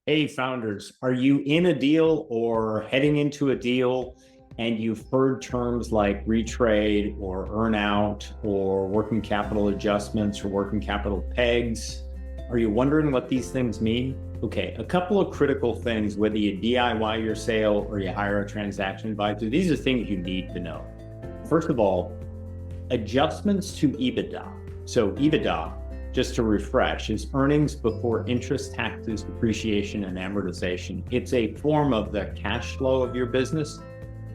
Hey, founders, are you in a deal or heading into a deal and you've heard terms like retrade or earnout or working capital adjustments or working capital pegs? Are you wondering what these things mean? Okay, a couple of critical things, whether you DIY your sale or you hire a transaction advisor, these are things you need to know. First of all, adjustments to EBITDA. So EBITDA, just to refresh, is earnings before interest, taxes, depreciation, and amortization. It's a form of the cash flow of your business.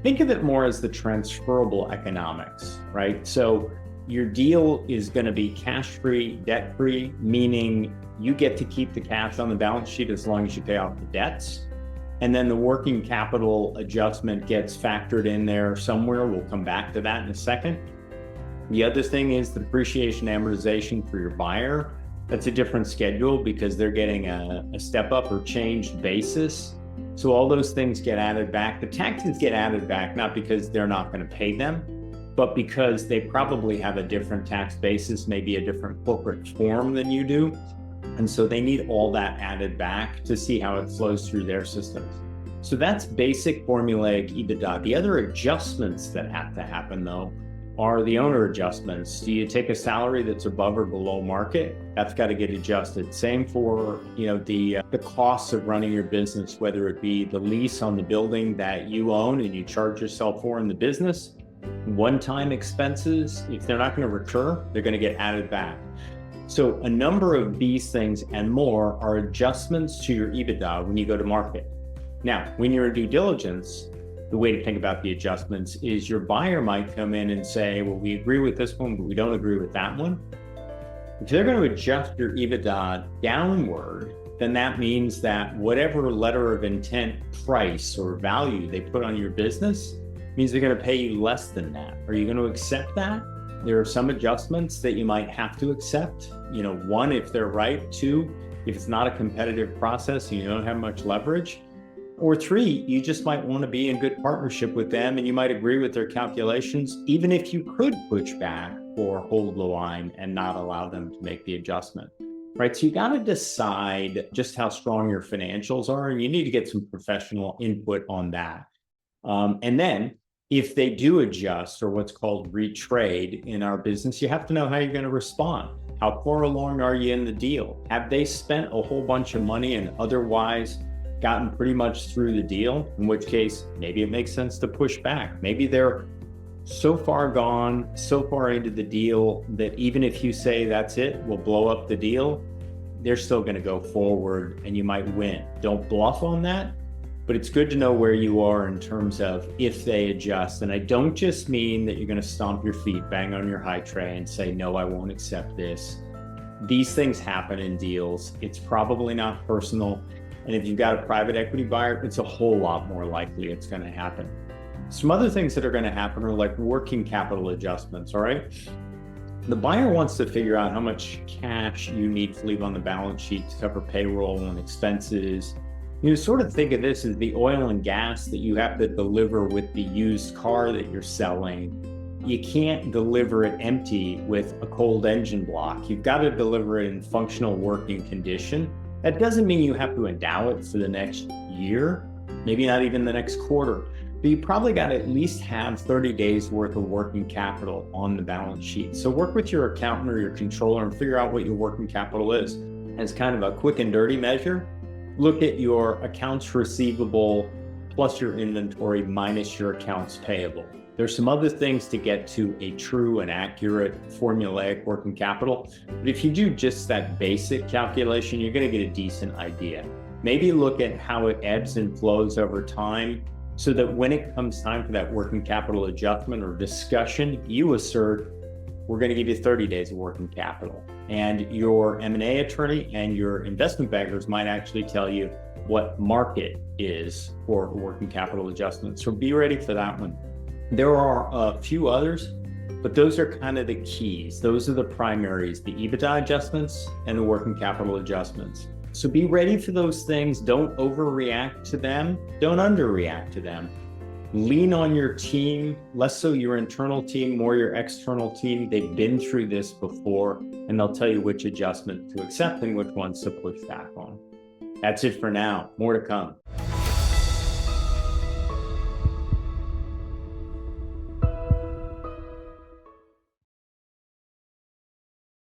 Think of it more as the transferable economics, right? So your deal is going to be cash-free, debt-free, meaning you get to keep the cash on the balance sheet as long as you pay off the debts. And then the working capital adjustment gets factored in there somewhere. We'll come back to that in a second. The other thing is the depreciation amortization for your buyer. That's a different schedule because they're getting a step up or changed basis. So all those things get added back. The taxes get added back, not because they're not going to pay them, but because they probably have a different tax basis, maybe a different corporate form than you do. And so they need all that added back to see how it flows through their systems. So that's basic formulaic EBITDA. The other adjustments that have to happen though are the owner adjustments. Do you take a salary that's above or below market? That's got to get adjusted. Same for, the costs of running your business, whether it be the lease on the building that you own and you charge yourself for in the business, one-time expenses, if they're not going to recur, they're going to get added back. So a number of these things and more are adjustments to your EBITDA when you go to market. Now, when you're in due diligence, the way to think about the adjustments is your buyer might come in and say, well, we agree with this one, but we don't agree with that one. If they're going to adjust your EBITDA downward, then that means that whatever letter of intent price or value they put on your business means they're going to pay you less than that. Are you going to accept that? There are some adjustments that you might have to accept. One, if they're right. Two, if it's not a competitive process and you don't have much leverage. Or three, you just might want to be in good partnership with them and you might agree with their calculations, even if you could push back or hold the line and not allow them to make the adjustment, right? So you got to decide just how strong your financials are, and you need to get some professional input on that. And then if they do adjust, or what's called retrade in our business, you have to know how you're going to respond. How far along are you in the deal? Have they spent a whole bunch of money and otherwise gotten pretty much through the deal, in which case maybe it makes sense to push back. Maybe they're so far gone, so far into the deal that even if you say that's it, we'll blow up the deal, they're still going to go forward and you might win. Don't bluff on that, but it's good to know where you are in terms of if they adjust. And I don't just mean that you're going to stomp your feet, bang on your high tray and say, no, I won't accept this. These things happen in deals. It's probably not personal. And if you've got a private equity buyer, it's a whole lot more likely it's going to happen. Some other things that are going to happen are like working capital adjustments, all right? The buyer wants to figure out how much cash you need to leave on the balance sheet to cover payroll and expenses. You sort of think of this as the oil and gas that you have to deliver with the used car that you're selling. You can't deliver it empty with a cold engine block. You've got to deliver it in functional working condition. That doesn't mean you have to endow it for the next year, maybe not even the next quarter, but you probably got to at least have 30 days worth of working capital on the balance sheet. So work with your accountant or your controller and figure out what your working capital is. As kind of a quick and dirty measure, look at your accounts receivable plus your inventory minus your accounts payable. There's some other things to get to a true and accurate formulaic working capital. But if you do just that basic calculation, you're going to get a decent idea. Maybe look at how it ebbs and flows over time so that when it comes time for that working capital adjustment or discussion, you assert, we're going to give you 30 days of working capital. And your M&A attorney and your investment bankers might actually tell you what market is for working capital adjustments. So be ready for that one. There are a few others, but those are kind of the keys. Those are the primaries, the EBITDA adjustments and the working capital adjustments. So be ready for those things. Don't overreact to them. Don't underreact to them. Lean on your team, less so your internal team, more your external team. They've been through this before, and they'll tell you which adjustment to accept and which ones to push back on. That's it for now. More to come.